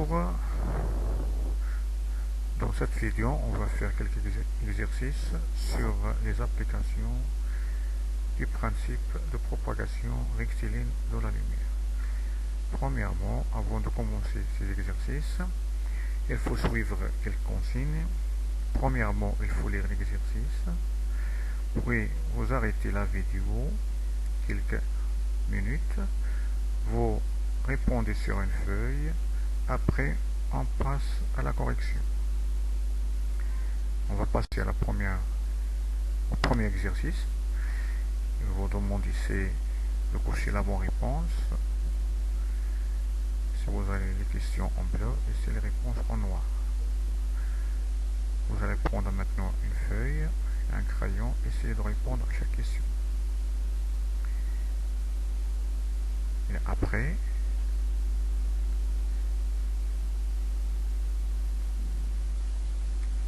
Bonjour, dans cette vidéo on va faire quelques exercices sur les applications du principe de propagation rectiligne de la lumière. Premièrement, avant de commencer ces exercices, il faut suivre quelques consignes. Premièrement, il faut lire l'exercice, puis vous arrêtez la vidéo quelques minutes, vous répondez sur une feuille, après on passe à la correction. On va passer au premier exercice. Il vous demande ici de cocher la bonne réponse. Si vous avez les questions en bleu et c'est les réponses en noir. Vous allez prendre maintenant une feuille, un crayon, essayer de répondre à chaque question. Et après,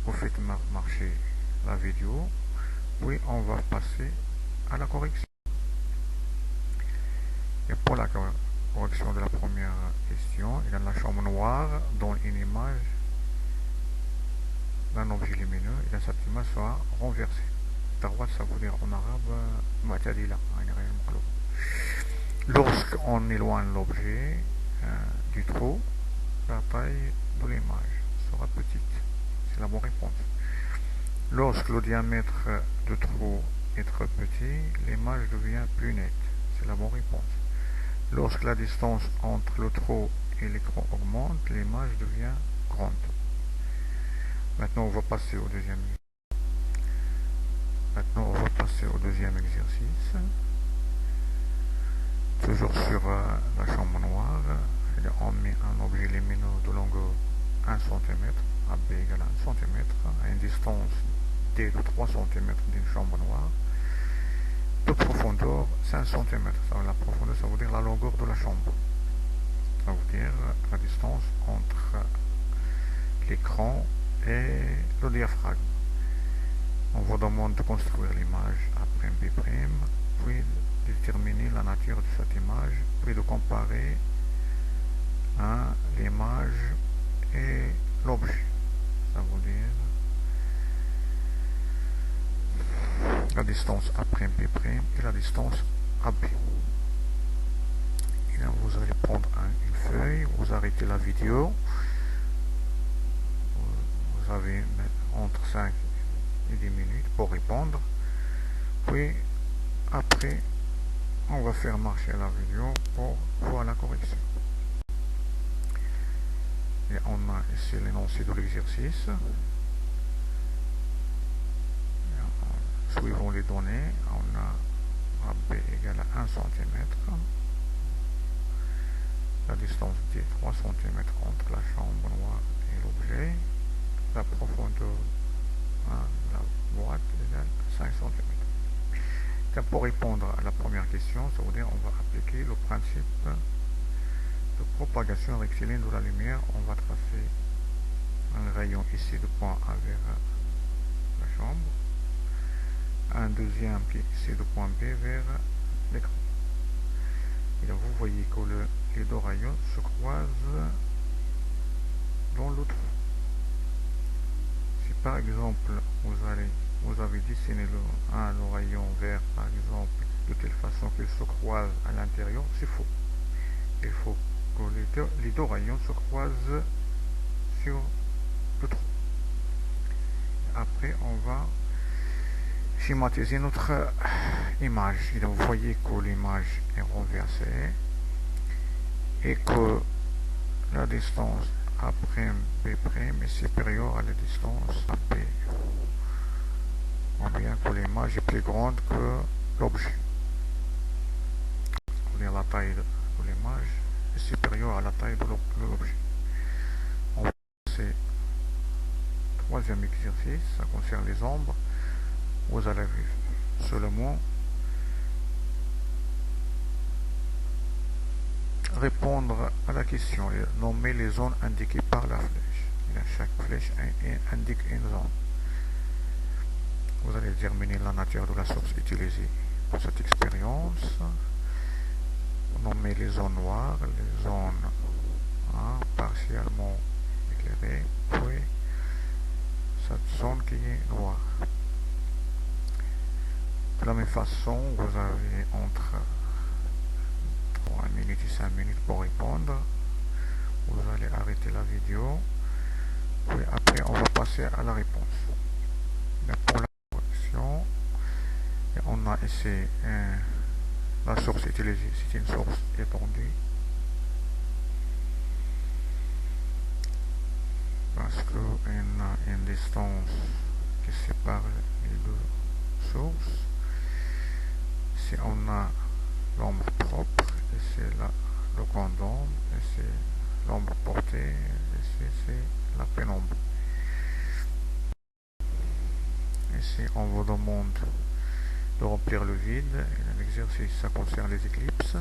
vous faites marcher la vidéo, puis on va passer à la correction. Et pour la correction de la première question, il y a la chambre noire dont une image d'un objet lumineux et cette image soit renversée. Droite, ça veut dire en arabe, Mu'tadila, lorsqu'on éloigne l'objet du trou, la taille de l'image sera petite. C'est la bonne réponse. Lorsque le diamètre du trou est trop petit, l'image devient plus nette. C'est la bonne réponse. Lorsque la distance entre le trou et l'écran augmente, l'image devient grande. Maintenant, on va passer au deuxième exercice. Toujours sur la chambre noire, on met un objet lumineux de longueur 1 cm, AB égale 1 cm, à une distance D de 3 cm d'une chambre noire, de profondeur 5 cm. La profondeur, ça veut dire la longueur de la chambre. Ça veut dire la distance entre l'écran et le diaphragme. On vous demande de construire l'image A', B', puis de déterminer la nature de cette image, puis de comparer l'image et l'objet. Ça veut dire la distance A', B' et la distance AB. Et là, vous allez prendre une feuille, vous arrêtez la vidéo. Vous avez entre 5 et 10 minutes pour répondre. Puis, après, on va faire marcher la vidéo pour voir la correction. Et on a ici l'énoncé de l'exercice. Suivant les données, on a AB égale à 1 cm. La distance de 3 cm entre la chambre noire et l'objet. La profondeur de la boîte égale 5 cm. Pour répondre à la première question, ça veut dire on va appliquer le principe de propagation rectiligne de la lumière. On va tracer un rayon ici de point A vers la chambre, un deuxième qui est ici de point B vers l'écran. Et là, vous voyez que les deux rayons se croisent dans le trou. Si par exemple vous avez dessiné le rayon vert par exemple de telle façon qu'il se croise à l'intérieur, c'est faux. Il faut que les deux rayons se croisent sur le trou. Après, on va schématiser notre image. Et donc, vous voyez que l'image est renversée et que la distance A', B' est supérieure à la distance AB. On voit bien que l'image est plus grande que l'objet. La taille de l'image est supérieure à la taille de l'objet. On va passer au troisième exercice, ça concerne les ombres. Vous allez seulement répondre à la question et nommer les zones indiquées par la flèche. Et chaque flèche indique une zone. Vous allez déterminer la nature de la source utilisée pour cette expérience. Nommer les zones noires, les zones partielles partiellement éclairé, puis cette zone qui est noire. De la même façon, vous avez entre 3 minutes et 5 minutes pour répondre. Vous allez arrêter la vidéo, puis après on va passer à la réponse. Et pour la correction, on a ici la source utilisée, c'est une source étendue. Parce qu'il a une distance qui sépare les deux sources. Si on a l'ombre propre, ici le grand d'ombre, ici l'ombre portée, ici c'est la pénombre. Ici on vous demande de remplir le vide. L'exercice ça concerne les éclipses.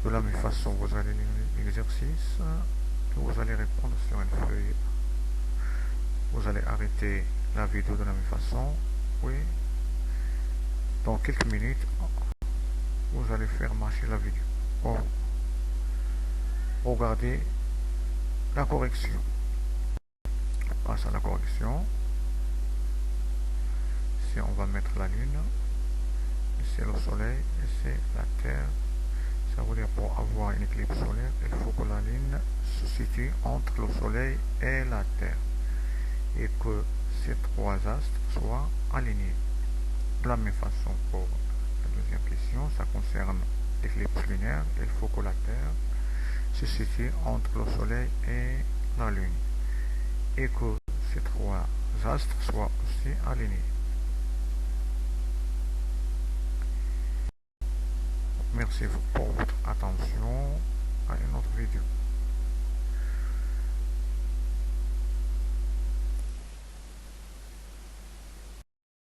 De la même façon vous allez lire l'exercice et vous allez répondre sur une feuille. Vous allez arrêter la vidéo de la même façon. Oui. Dans quelques minutes, vous allez faire marcher la vidéo. Bon. Regardez la correction. On passe à la correction. Ici, on va mettre la lune. Ici, le soleil. Ici, la terre. Ça veut dire pour avoir une éclipse solaire, il faut que la lune se situe entre le soleil et la terre. Et que ces trois astres soient alignés. De la même façon pour la deuxième question, ça concerne l'éclipse lunaire. Il faut que la Terre se situe entre le Soleil et la Lune et que ces trois astres soient aussi alignés. Merci pour votre attention. À une autre vidéo.